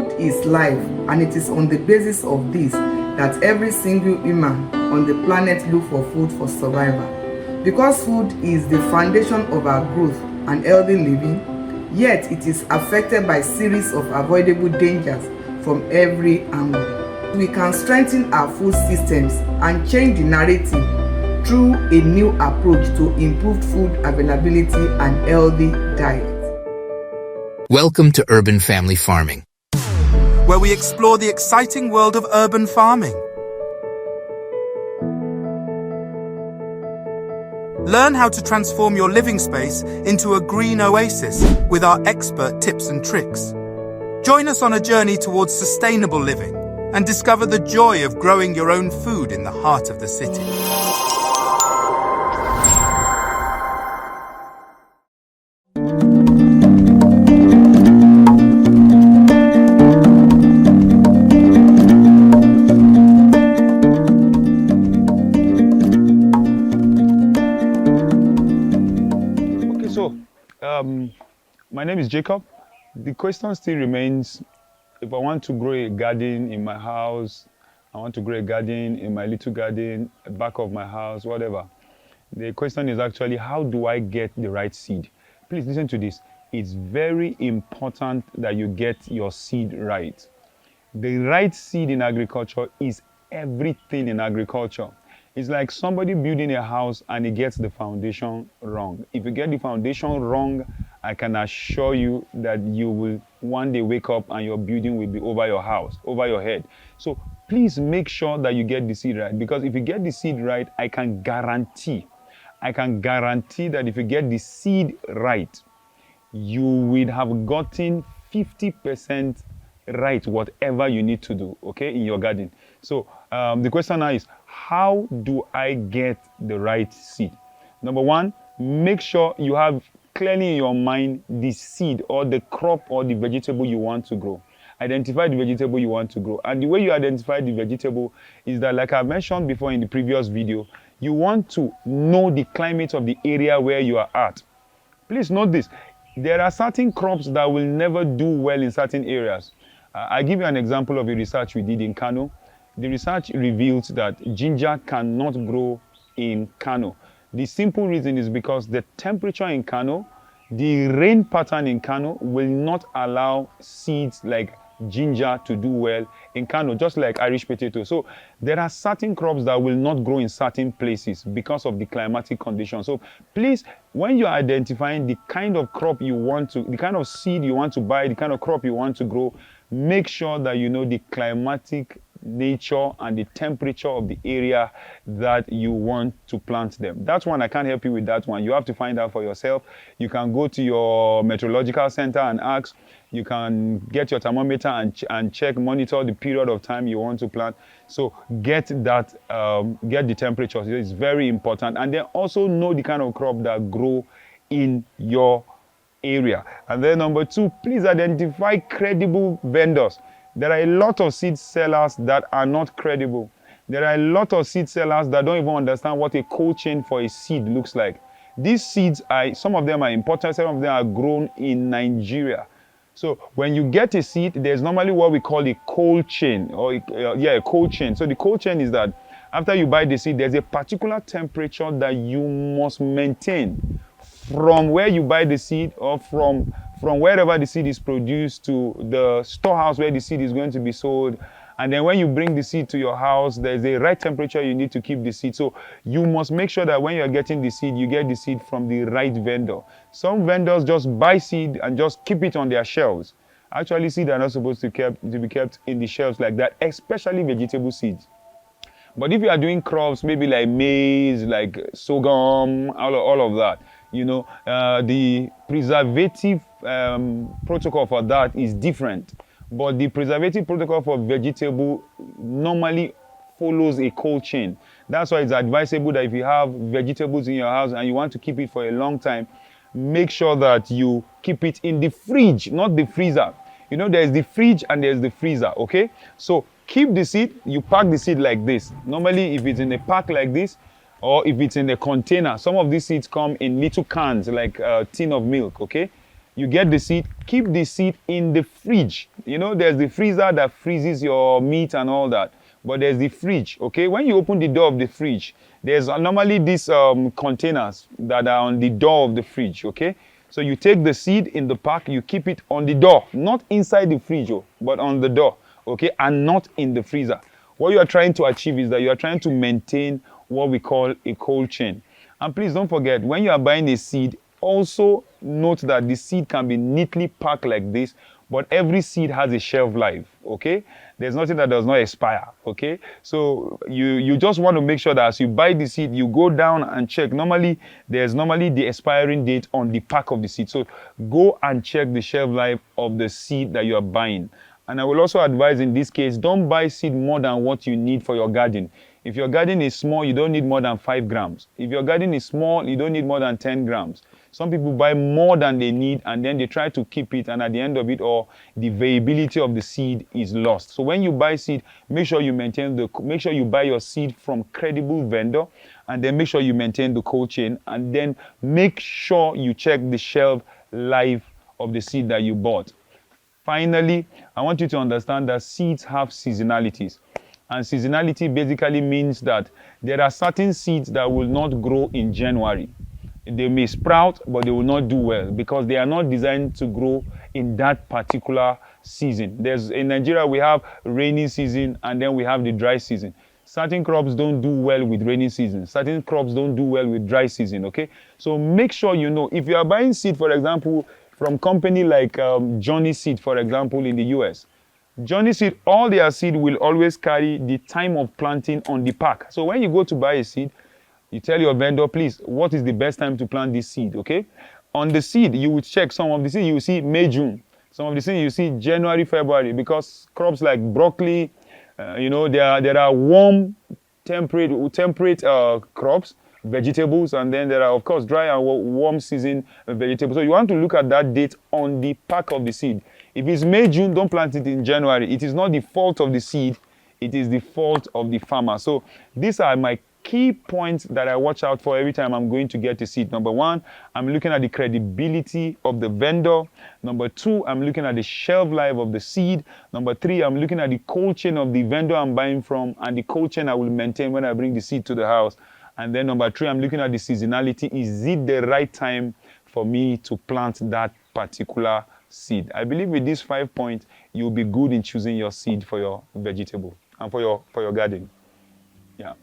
Food is life, and it is on the basis of this that every single human on the planet look for food for survival. Because food is the foundation of our growth and healthy living, yet it is affected by a series of avoidable dangers from every angle. We can strengthen our food systems and change the narrative through a new approach to improved food availability and healthy diet. Welcome to Urban Family Farming, where we explore the exciting world of urban farming. Learn how to transform your living space into a green oasis with our expert tips and tricks. Join us on a journey towards sustainable living and discover the joy of growing your own food in the heart of the city. My name is Jacob. The question still remains, if I want to grow a garden in my house, I want to grow a garden in my little garden, back of my house, whatever. The question is actually, how do I get the right seed? Please listen to this. It's very important that you get your seed right. The right seed in agriculture is everything in agriculture. It's like somebody building a house and he gets the foundation wrong. If you get the foundation wrong, I can assure you that you will one day wake up and your building will be over your house, over your head. So please make sure that you get the seed right, because if you get the seed right, I can guarantee that if you get the seed right, you will have gotten 50% right whatever you need to do, okay, in your garden. So the question now is, how do I get the right seed? Number one, make sure you have clearly in your mind the seed or the crop or the vegetable you want to grow. Identify the vegetable you want to grow. And the way you identify the vegetable is that, like I mentioned before in the previous video, you want to know the climate of the area where you are at. Please note this. There are certain crops that will never do well in certain areas. I give you an example of a research we did in Kano. The research revealed that ginger cannot grow in Kano. The simple reason is because the temperature in Kano, the rain pattern in Kano will not allow seeds like ginger to do well in Kano, just like Irish potato. So there are certain crops that will not grow in certain places because of the climatic conditions. So please, when you're identifying the kind of crop you want to, the kind of seed you want to buy, the kind of crop you want to grow, make sure that you know the climatic nature and the temperature of the area that you want to plant them. That one, I can't help you with that one. You have to find out for yourself. You can go to your meteorological center and ask. You can get your thermometer and check, monitor the period of time you want to plant. So get that, get the temperature. It's very important. And then also know the kind of crop that grow in your area. And then number two, please identify credible vendors. There are a lot of seed sellers that are not credible. There are a lot of seed sellers that don't even understand what a cold chain for a seed looks like. These seeds, some of them are imported, some of them are grown in Nigeria. So when you get a seed, there's normally what we call a cold chain, or a cold chain. So the cold chain is that after you buy the seed, there's a particular temperature that you must maintain from where you buy the seed, or from wherever the seed is produced to the storehouse where the seed is going to be sold. And then when you bring the seed to your house, there's a right temperature you need to keep the seed. So you must make sure that when you're getting the seed, you get the seed from the right vendor. Some vendors just buy seed and just keep it on their shelves. Actually, seeds are not supposed to be kept in the shelves like that, especially vegetable seeds. But if you are doing crops, maybe like maize, like sorghum, all of that, you know, the preservative protocol for that is different. But the preservative protocol for vegetable normally follows a cold chain. That's why it's advisable that if you have vegetables in your house and you want to keep it for a long time, make sure that you keep it in the fridge, not the freezer. You know, there's the fridge and there's the freezer, okay? So keep the seed, you pack the seed like this. Normally, if it's in a pack like this, or if it's in a container, some of these seeds come in little cans, like a tin of milk, okay? You get the seed, keep the seed in the fridge. You know, there's the freezer that freezes your meat and all that, but there's the fridge, okay? When you open the door of the fridge, there's normally these containers that are on the door of the fridge, okay? So you take the seed in the pack, you keep it on the door, not inside the fridge, but on the door, okay? And not in the freezer. What you are trying to achieve is that you are trying to maintain what we call a cold chain. And please don't forget, when you are buying a seed, also note that the seed can be neatly packed like this, but every seed has a shelf life, okay? There's nothing that does not expire, okay? So you just want to make sure that as you buy the seed, you go down and check. There's normally the expiring date on the pack of the seed. So go and check the shelf life of the seed that you are buying. And I will also advise in this case, don't buy seed more than what you need for your garden. If your garden is small, you don't need more than 5 grams. If your garden is small, you don't need more than 10 grams. Some people buy more than they need and then they try to keep it, and at the end of it all, the viability of the seed is lost. So when you buy seed, make sure you buy your seed from credible vendor, and then make sure you maintain the cold chain, and then make sure you check the shelf life of the seed that you bought. Finally, I want you to understand that seeds have seasonalities. And seasonality basically means that there are certain seeds that will not grow in January. They may sprout, but they will not do well because they are not designed to grow in that particular season. In Nigeria, we have rainy season and then we have the dry season. Certain crops don't do well with rainy season. Certain crops don't do well with dry season, okay? So make sure you know, if you are buying seed, for example, from company like Johnny Seed, for example, in the US, Johnny Seed, all their seed will always carry the time of planting on the pack. So when you go to buy a seed, you tell your vendor, please, what is the best time to plant this seed, okay? On the seed, you will check some of the seed, you will see May, June. Some of the seed, you see January, February, because crops like broccoli, there are warm, temperate crops, vegetables, and then there are, of course, dry and warm season vegetables. So you want to look at that date on the pack of the seed. If it's May, June, don't plant it in January. It is not the fault of the seed. It is the fault of the farmer. So these are my key points that I watch out for every time I'm going to get a seed. Number one, I'm looking at the credibility of the vendor. Number two, I'm looking at the shelf life of the seed. Number three, I'm looking at the cold chain of the vendor I'm buying from and the cold chain I will maintain when I bring the seed to the house. And then number three, I'm looking at the seasonality. Is it the right time for me to plant that particular seed? I believe with these 5 points, you'll be good in choosing your seed for your vegetable and for your garden. Yeah.